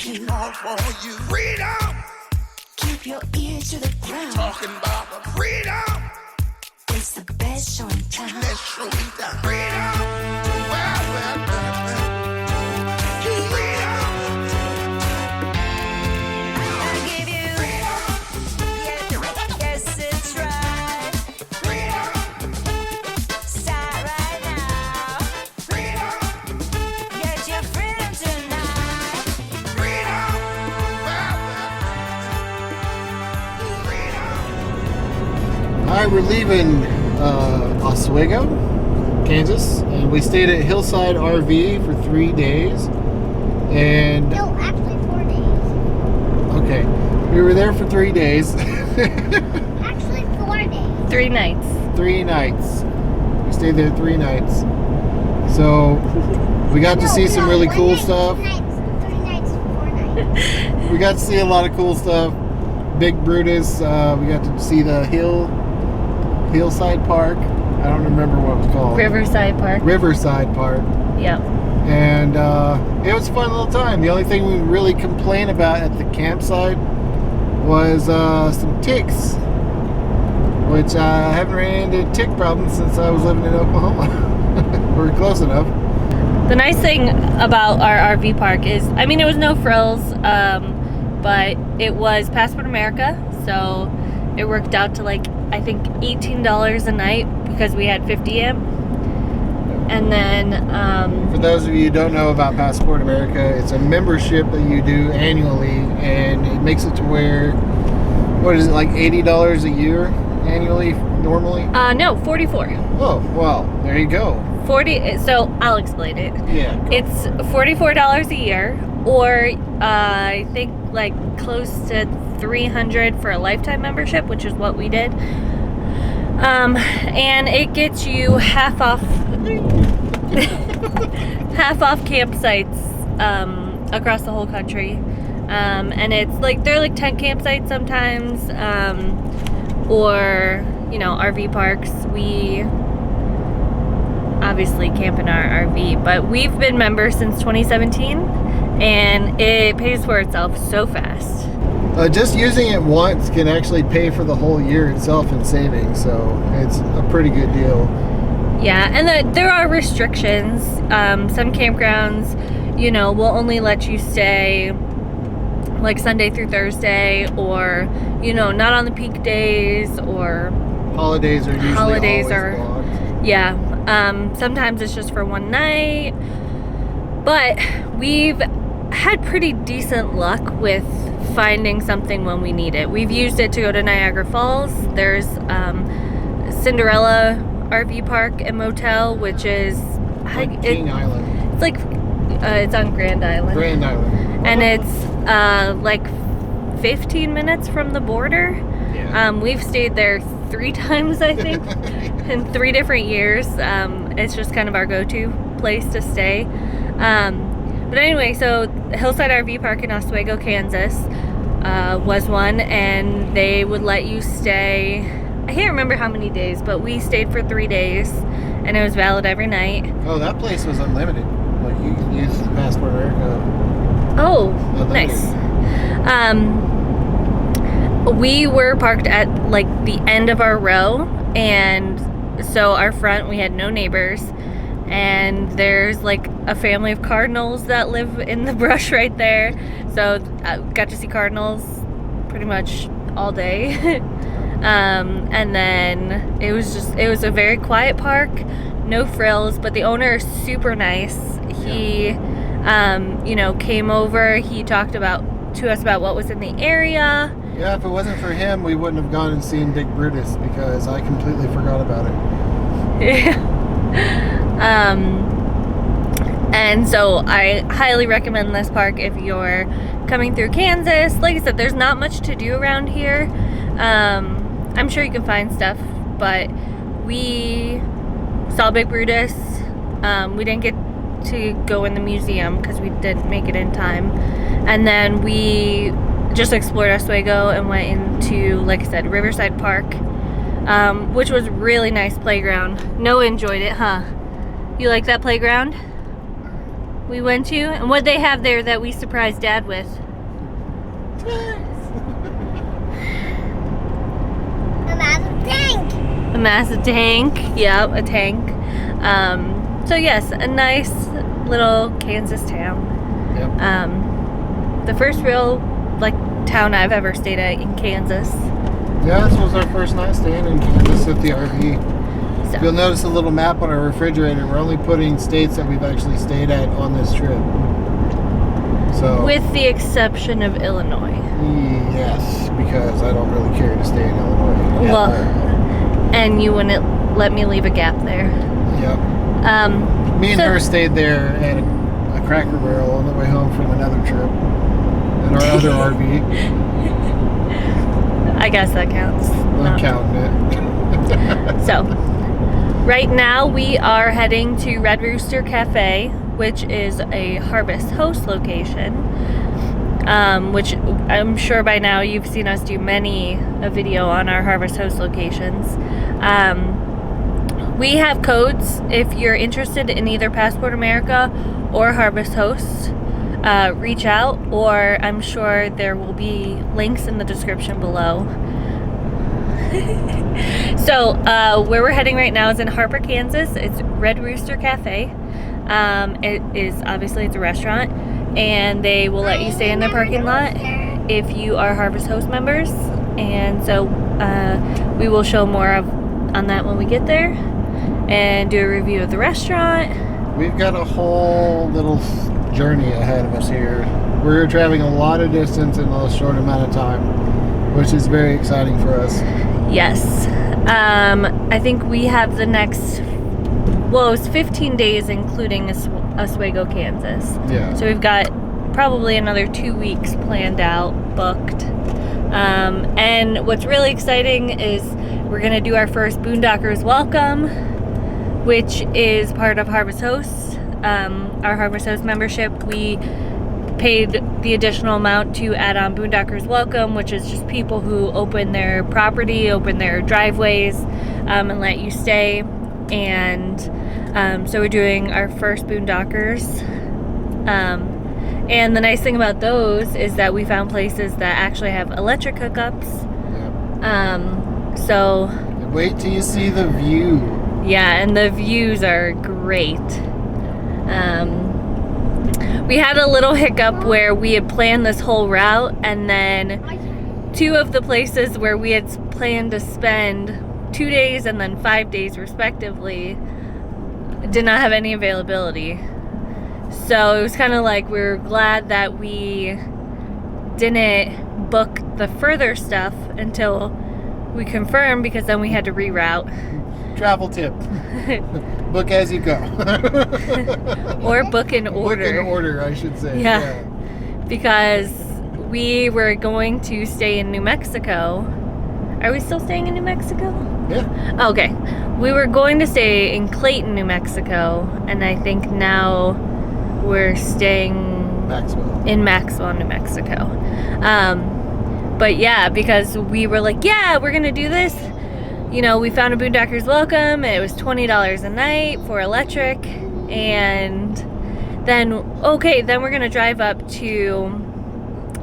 you. All for you. Freedom. Keep your ear to the ground. Talking about the freedom. It's the best show in town. Best show in town. Freedom. Well. Alright, we're leaving Oswego, Kansas, and we stayed at Hillside RV for 3 days. And no, actually 4 days. Okay, we were there for 3 days. Actually 4 days. 3 nights. 3 nights. We stayed there 3 nights. So we got to see some really cool stuff. 3 nights, 4 nights. We got to see a lot of cool stuff. Big Brutus. We got to see the Hillside Park. I don't remember what it was called. Riverside Park. Riverside Park. Yep. And it was a fun little time. The only thing we really complained about at the campsite was some ticks, which I haven't ran into tick problems since I was living in Oklahoma. We're close enough. The nice thing about our RV park is, I mean, it was no frills, but it was Passport America, so it worked out to like, I think $18 a night because we had 50 amp. And then for those of you who don't know about Passport America, it's a membership that you do annually, and it makes it to where, what is it, like $80 a year annually normally? No, 44. Oh, well, there you go. 40. So I'll explain it. Yeah. It's $44 a year, or I think like close to $300 for a lifetime membership, which is what we did. And it gets you half off campsites across the whole country. And it's like, they're like tent campsites sometimes, or, you know, RV parks. We obviously camp in our RV, but we've been members since 2017, and it pays for itself so fast. Just using it once can actually pay for the whole year itself in savings, so it's a pretty good deal. Yeah, and there are restrictions. Some campgrounds, you know, will only let you stay like Sunday through Thursday, or, you know, not on the peak days, or holidays are usually always blocked. Yeah, sometimes it's just for one night, but we've had pretty decent luck with finding something when we need it. We've used it to go to Niagara Falls. There's Cinderella RV Park and Motel, which is like King Island. It's like it's on Grand Island. Grand Island. And it's like 15 minutes from the border. Yeah. We've stayed there 3 times, I think, in 3 different years. It's just kind of our go-to place to stay. But anyway, so Hillside RV Park in Oswego, Kansas was one, and they would let you stay, I can't remember how many days, but we stayed for 3 days, and it was valid every night. Oh, that place was unlimited. Like, you can use the Passport America. Oh, unlimited. Nice. We were parked at like the end of our row, and so our front, we had no neighbors. And there's like a family of cardinals that live in the brush right there, so I got to see cardinals pretty much all day. And then it was a very quiet park, no frills, but the owner is super nice. He you know, came over, he talked to us about what was in the area. Yeah, if it wasn't for him, we wouldn't have gone and seen Big Brutus, because I completely forgot about it. Yeah. And so I highly recommend this park if you're coming through Kansas. Like I said, there's not much to do around here. I'm sure you can find stuff, but we saw Big Brutus. We didn't get to go in the museum because we didn't make it in time. And then we just explored Oswego and went into, like I said, Riverside Park, which was really nice playground. Noah enjoyed it, huh? You like that playground? we went to, and what they have there that we surprised Dad with. A massive tank. A massive tank. Yep, a tank. So yes, a nice little Kansas town. Yep. The first real town I've ever stayed at in Kansas. Yeah, this was our first night staying in Kansas at the RV. So, You'll notice a little map on our refrigerator. We're only putting states that we've actually stayed at on this trip. So with the exception of Illinois. yes, because I don't really care to stay in Illinois. Well, and you wouldn't let me leave a gap there. Yep. Me and her stayed there at a Cracker Barrel on the way home from another trip in our other RV. I guess that counts. I'm counting it. So, right now we are heading to Red Rooster Cafe, which is a Harvest Host location, which I'm sure by now you've seen us do many a video on our Harvest Host locations. We have codes if you're interested in either Passport America or Harvest Host. Reach out, or I'm sure there will be links in the description below. So where we're heading right now is in Harper, Kansas. It's Red Rooster Cafe. It's a restaurant, and they will let you stay in their parking lot if you are Harvest Host members. And so we will show more on that when we get there and do a review of the restaurant. We've got a whole little journey ahead of us here. We're traveling a lot of distance in a short amount of time, which is very exciting for us. Yes. I think we have the next, it's 15 days including Oswego, Kansas. Yeah. So we've got probably another 2 weeks planned out, booked. And what's really exciting is we're going to do our first Boondockers Welcome, which is part of Harvest Host. Our Harvest Host membership, we paid the additional amount to add on Boondockers Welcome, which is just people who open their property, open their driveways, and let you stay. And so we're doing our first Boondockers. And the nice thing about those is that we found places that actually have electric hookups. Yep. So wait till you see the view. yeah, and the views are great. We had a little hiccup where we had planned this whole route, and then 2 of the places where we had planned to spend 2 days and then 5 days respectively did not have any availability. So it was kind of like we were glad that we didn't book the further stuff until we confirmed, because then we had to reroute. Travel tip. Book as you go. Or book in order. Book in order, I should say. Yeah. Because we were going to stay in New Mexico. Are we still staying in New Mexico? Yeah. Okay. We were going to stay in Clayton, New Mexico, and I think now we're staying in Maxwell, New Mexico. But yeah, because we were like, yeah, we're gonna do this. You know, we found a Boondockers Welcome, and it was $20 a night for electric, and then we're gonna drive up to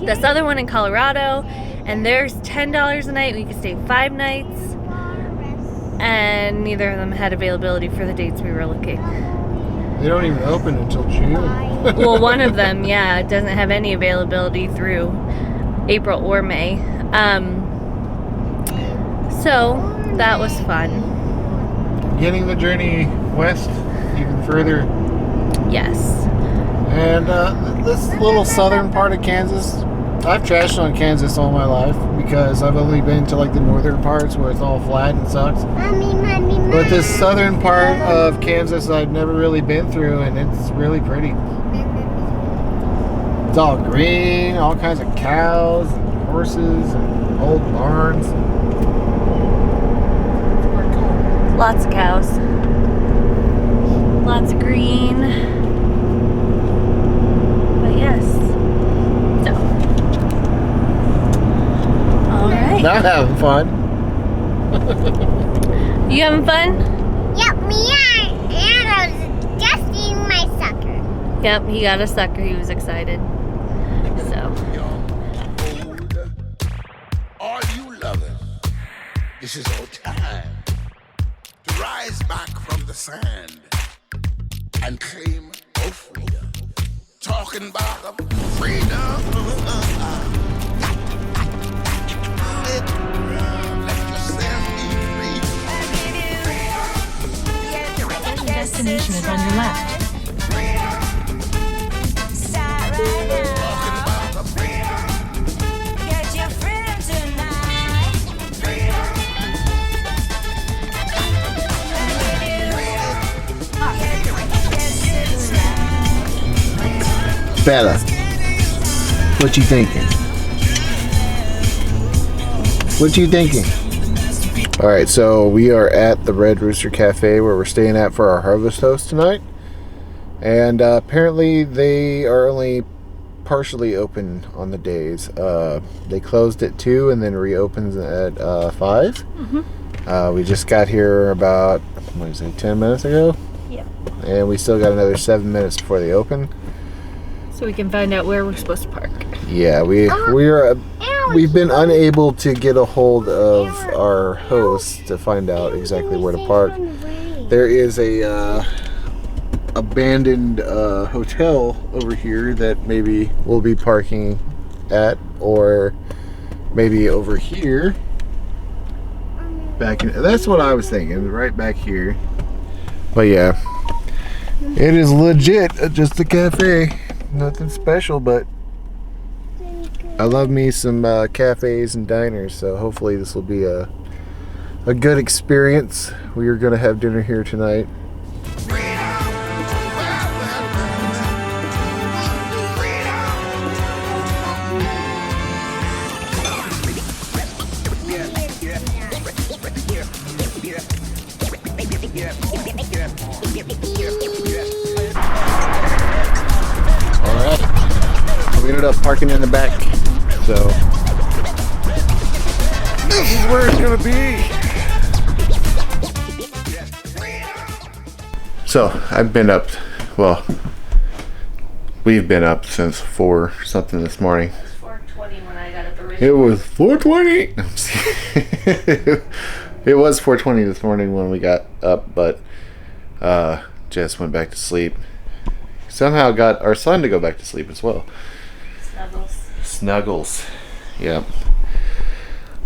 this other one in Colorado, and there's $10 a night. We could stay 5 nights, and neither of them had availability for the dates we were looking. They don't even open until June. Well, one of them, yeah, doesn't have any availability through April or May. So that was fun. Getting the journey west even further. Yes. And this little southern part of Kansas, I've trashed on Kansas all my life because I've only been to like the northern parts where it's all flat and sucks. Mommy. But this southern part of Kansas I've never really been through, and it's really pretty. It's all green, all kinds of cows and horses and old barns. Lots of cows. Lots of green. But yes. So. Alright. Not having fun. You having fun? Yep, me and I was adjusting my sucker. Yep, he got a sucker. He was excited. So. All you lovers, this is our time to rise back from the sand and claim our freedom. Talking about freedom. Let yourself be free. The destination is on your left. Talking about freedom. Get your freedom tonight. Bella, what you thinking? What you thinking? All right, so we are at the Red Rooster Cafe where we're staying at for our harvest host tonight. And apparently they are only partially open on the days. They closed at 2 and then reopens at 5. We just got here about, 10 minutes ago? Yep. And we still got another 7 minutes before they open. So we can find out where we're supposed to park. Yeah, we've been unable to get a hold of our host to find out exactly where to park. There is a abandoned hotel over here that maybe we'll be parking at, or maybe over here. That's what I was thinking, right back here. But yeah, it is legit just a cafe. Nothing special, but I love me some cafes and diners, so hopefully this will be a good experience. We are going to have dinner here tonight. We ended up parking in the back, so this is where it's gonna be. So I've been up, well, we've been up since 4 something this morning. It was 4:20 when I got up originally. It was 4:20. It was 4:20 this morning when we got up, but Jess went back to sleep. Somehow got our son to go back to sleep as well. Snuggles. Yep.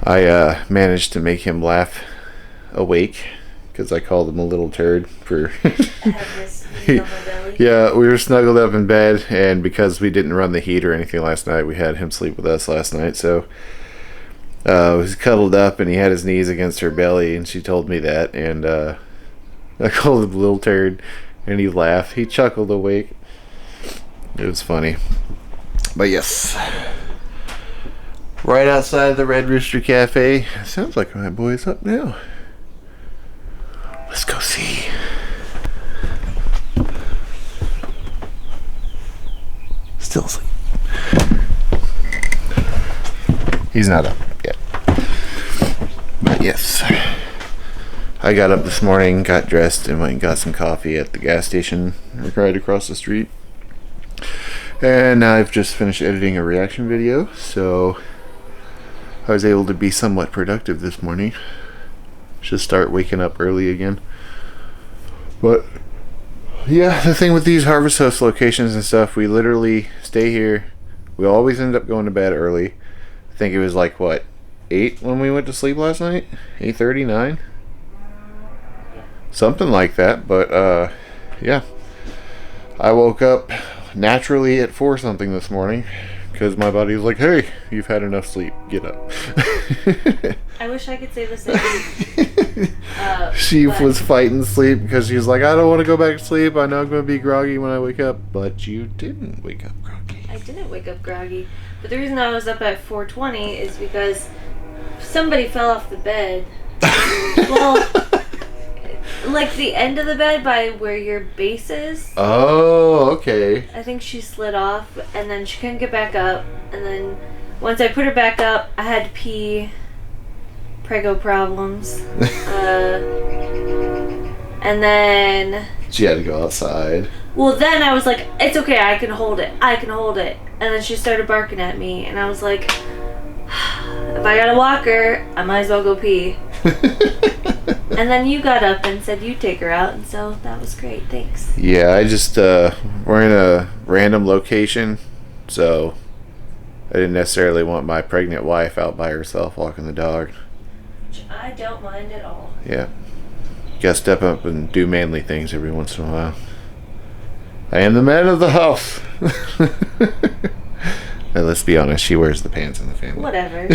I managed to make him laugh awake because I called him a little turd for yeah, we were snuggled up in bed, and because we didn't run the heat or anything last night, we had him sleep with us last night. So he was cuddled up and he had his knees against her belly, and she told me that, and I called him a little turd and he laughed. He chuckled awake. It was funny. But yes, right outside the Red Rooster Cafe. Sounds like my boy's up now. Let's go see. Still asleep. He's not up yet. But yes, I got up this morning, got dressed, and went and got some coffee at the gas station right across the street. And I've just finished editing a reaction video, so I was able to be somewhat productive this morning. Should start waking up early again. But yeah, the thing with these Harvest Host locations and stuff, we literally stay here. We always end up going to bed early. I think it was like, what, 8 when we went to sleep last night? 8:30, 9? Something like that, but yeah. I woke up naturally at 4 something this morning because my body was like, hey, you've had enough sleep, get up. I wish I could say the same. She was fighting sleep because she was like, I don't want to go back to sleep, I know I'm going to be groggy when I wake up. But you didn't wake up groggy. I didn't wake up groggy, but the reason I was up at 4:20 is because somebody fell off the bed. Well, like the end of the bed by where your base is. Oh, okay. I think she slid off, and then she couldn't get back up, and then once I put her back up, I had to pee. Prego problems. And then She had to go outside. Well, then I was like, it's okay, I can hold it. I can hold it. And then she started barking at me, and I was like, if I gotta walk her, I might as well go pee. And then you got up and said you'd take her out, and so that was great. Thanks. Yeah, I just, we're in a random location, so I didn't necessarily want my pregnant wife out by herself walking the dog. Which I don't mind at all. Yeah. You gotta step up and do manly things every once in a while. I am the man of the house. Now, let's be honest, she wears the pants in the family. Whatever.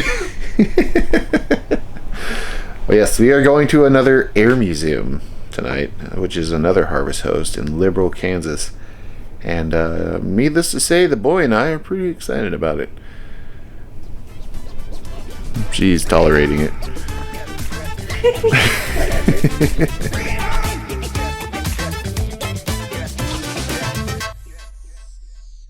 Well, yes, we are going to another air museum tonight, which is another Harvest host in Liberal, Kansas. And needless to say, the boy and I are pretty excited about it. She's tolerating it.